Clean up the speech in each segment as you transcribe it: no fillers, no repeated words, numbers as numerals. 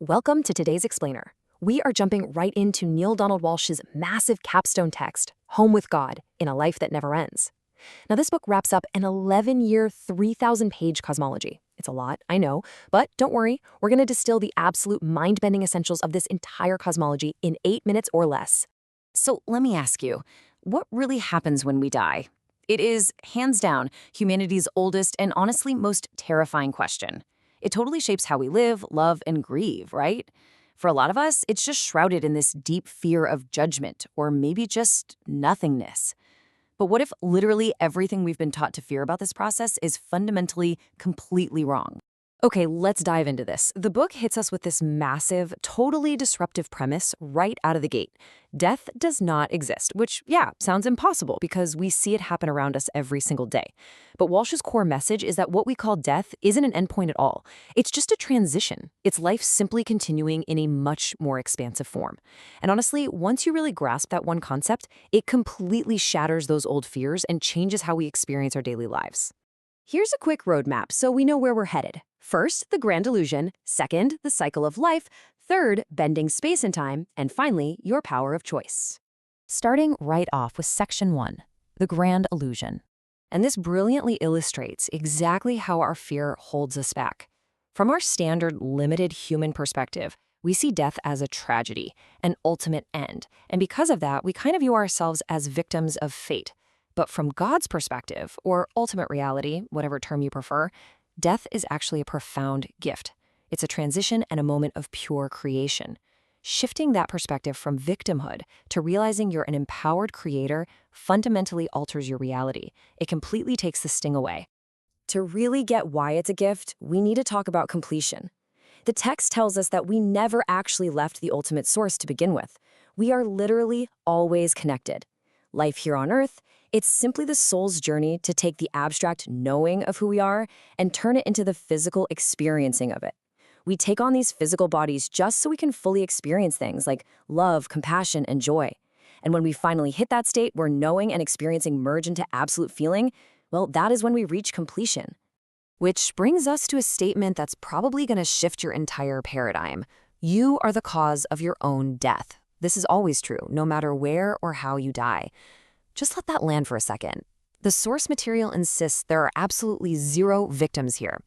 Welcome to today's explainer. We are jumping right into Neale Walsch's massive capstone text, Home with God, in a Life That Never Ends. Now, this book wraps up an 11-year, 3,000-page cosmology. It's a lot, I know, but don't worry, we're going to distill the absolute mind-bending essentials of this entire cosmology in 8 minutes or less. So let me ask you, what really happens when we die? It is, hands down, humanity's oldest and honestly most terrifying question. It totally shapes how we live, love, and grieve, right? For a lot of us, it's just shrouded in this deep fear of judgment, or maybe just nothingness. But what if literally everything we've been taught to fear about this process is fundamentally completely wrong? Okay, let's dive into this. The book hits us with this massive, totally disruptive premise right out of the gate. Death does not exist, which, yeah, sounds impossible because we see it happen around us every single day. But Walsh's core message is that what we call death isn't an endpoint at all. It's just a transition. It's life simply continuing in a much more expansive form. And honestly, once you really grasp that one concept, it completely shatters those old fears and changes how we experience our daily lives. Here's a quick roadmap so we know where we're headed. First, the grand illusion. Second, the cycle of life. Third, bending space and time. And finally, your power of choice. Starting right off with Section 1, the grand illusion. And this brilliantly illustrates exactly how our fear holds us back. From our standard limited human perspective, we see death as a tragedy, an ultimate end. And because of that, we kind of view ourselves as victims of fate. But from God's perspective, or ultimate reality, whatever term you prefer, death is actually a profound gift. It's a transition and a moment of pure creation. Shifting that perspective from victimhood to realizing you're an empowered creator fundamentally alters your reality. It completely takes the sting away. To really get why it's a gift, we need to talk about completion. The text tells us that we never actually left the ultimate source to begin with. We are literally always connected. Life here on Earth, it's simply the soul's journey to take the abstract knowing of who we are and turn it into the physical experiencing of it. We take on these physical bodies just so we can fully experience things like love, compassion, and joy. And when we finally hit that state where knowing and experiencing merge into absolute feeling, well, that is when we reach completion. Which brings us to a statement that's probably going to shift your entire paradigm. You are the cause of your own death. This is always true, no matter where or how you die. Just let that land for a second. The source material insists there are absolutely zero victims here.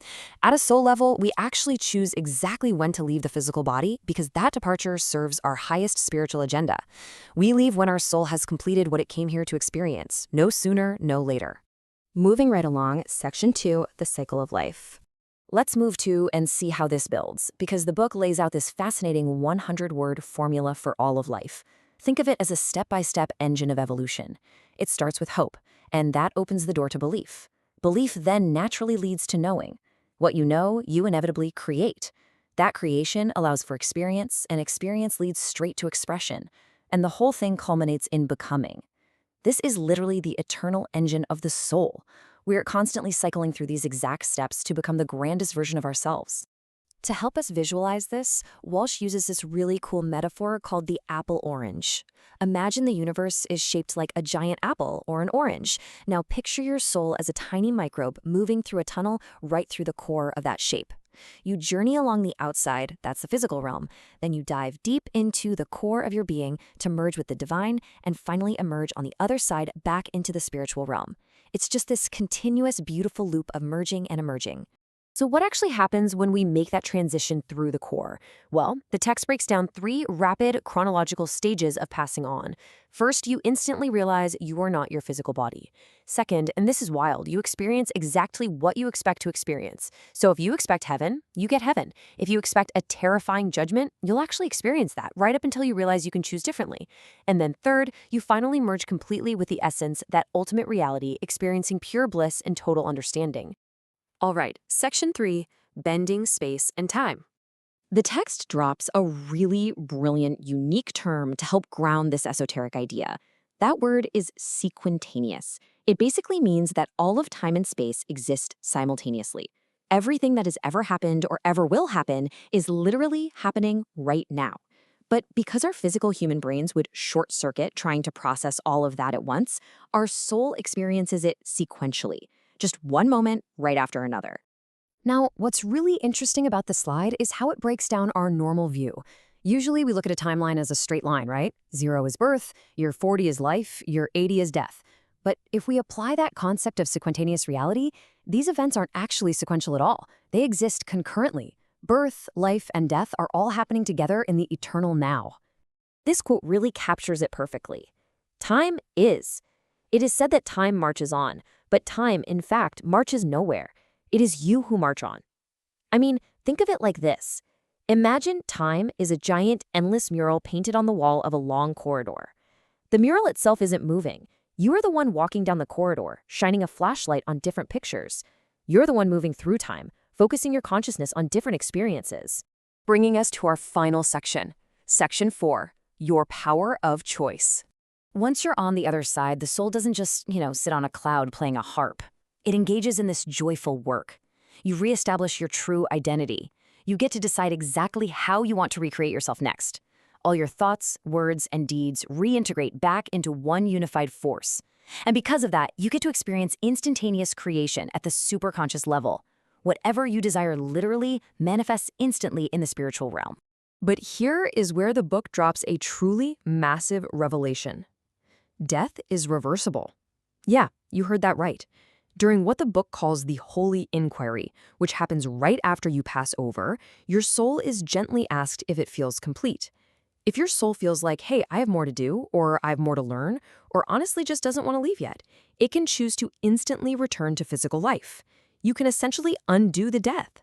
At a soul level, we actually choose exactly when to leave the physical body because that departure serves our highest spiritual agenda. We leave when our soul has completed what it came here to experience, no sooner, no later. Moving right along, Section 2, the cycle of life. Let's move to and see how this builds, because the book lays out this fascinating 100-word formula for all of life. Think of it as a step-by-step engine of evolution. It starts with hope, and that opens the door to belief. Belief then naturally leads to knowing. What you know, you inevitably create. That creation allows for experience, and experience leads straight to expression. And the whole thing culminates in becoming. This is literally the eternal engine of the soul. We're constantly cycling through these exact steps to become the grandest version of ourselves. To help us visualize this, Walsch uses this really cool metaphor called the apple orange. Imagine the universe is shaped like a giant apple or an orange. Now picture your soul as a tiny microbe moving through a tunnel right through the core of that shape. You journey along the outside, that's the physical realm, then you dive deep into the core of your being to merge with the divine and finally emerge on the other side back into the spiritual realm. It's just this continuous, beautiful loop of merging and emerging. So what actually happens when we make that transition through the core? Well, the text breaks down 3 rapid chronological stages of passing on. First, you instantly realize you are not your physical body. Second, and this is wild, you experience exactly what you expect to experience. So if you expect heaven, you get heaven. If you expect a terrifying judgment, you'll actually experience that right up until you realize you can choose differently. And then third, you finally merge completely with the essence, that ultimate reality, experiencing pure bliss and total understanding. All right, Section 3, bending space and time. The text drops a really brilliant, unique term to help ground this esoteric idea. That word is sequentaneous. It basically means that all of time and space exist simultaneously. Everything that has ever happened or ever will happen is literally happening right now. But because our physical human brains would short circuit trying to process all of that at once, our soul experiences it sequentially. Just one moment right after another. Now, what's really interesting about the slide is how it breaks down our normal view. Usually we look at a timeline as a straight line, right? 0 is birth, year 40 is life, year 80 is death. But if we apply that concept of sequentaneous reality, these events aren't actually sequential at all. They exist concurrently. Birth, life, and death are all happening together in the eternal now. This quote really captures it perfectly. Time is. It is said that time marches on, but time, in fact, marches nowhere. It is you who march on. I mean, think of it like this. Imagine time is a giant, endless mural painted on the wall of a long corridor. The mural itself isn't moving. You are the one walking down the corridor, shining a flashlight on different pictures. You're the one moving through time, focusing your consciousness on different experiences. Bringing us to our final section. Section 4, your power of choice. Once you're on the other side, the soul doesn't just, sit on a cloud playing a harp. It engages in this joyful work. You reestablish your true identity. You get to decide exactly how you want to recreate yourself next. All your thoughts, words, and deeds reintegrate back into one unified force. And because of that, you get to experience instantaneous creation at the superconscious level. Whatever you desire literally manifests instantly in the spiritual realm. But here is where the book drops a truly massive revelation. Death is reversible. Yeah, you heard that right. During what the book calls the holy inquiry, which happens right after you pass over, your soul is gently asked if it feels complete. If your soul feels like, hey, I have more to do, or I have more to learn, or honestly just doesn't want to leave yet, it can choose to instantly return to physical life. You can essentially undo the death.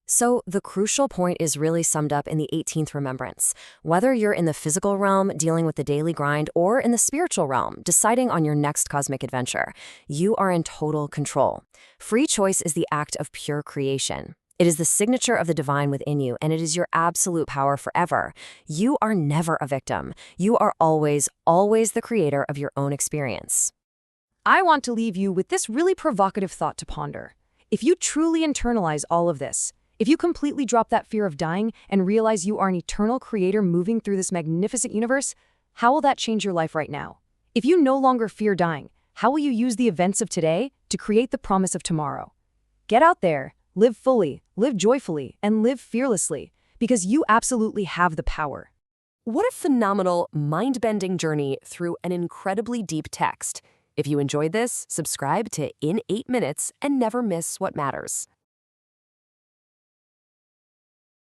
So the crucial point is really summed up in the 18th remembrance. Whether you're in the physical realm, dealing with the daily grind, or in the spiritual realm, deciding on your next cosmic adventure, you are in total control. Free choice is the act of pure creation. It is the signature of the divine within you, and it is your absolute power forever. You are never a victim. You are always, always the creator of your own experience. I want to leave you with this really provocative thought to ponder. If you truly internalize all of this, if you completely drop that fear of dying and realize you are an eternal creator moving through this magnificent universe, how will that change your life right now? If you no longer fear dying, how will you use the events of today to create the promise of tomorrow? Get out there, live fully, live joyfully, and live fearlessly, because you absolutely have the power. What a phenomenal, mind-bending journey through an incredibly deep text. If you enjoyed this, subscribe to In 8 Minutes and never miss what matters.